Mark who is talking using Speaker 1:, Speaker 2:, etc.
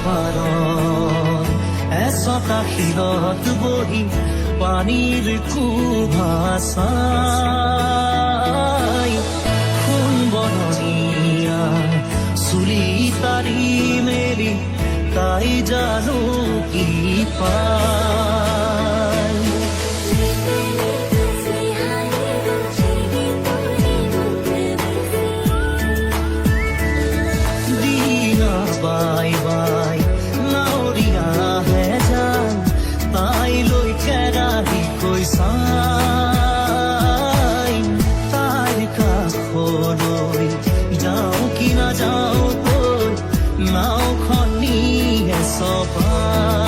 Speaker 1: পাৰৰ এচটা শিলত বহি পানীৰ কুভাচাই সোণ বৰণীয়া চুলি তাৰি মেলি তাই জানো কি পায় দিনা বাই বাই নাৱৰীয়া হে যায় তাই লৈ কেৰাহী কৈ চাই তাইৰ কাষলৈ যাওঁ কি নাযাওঁ কৈ নাওখন নিয়ে চপাই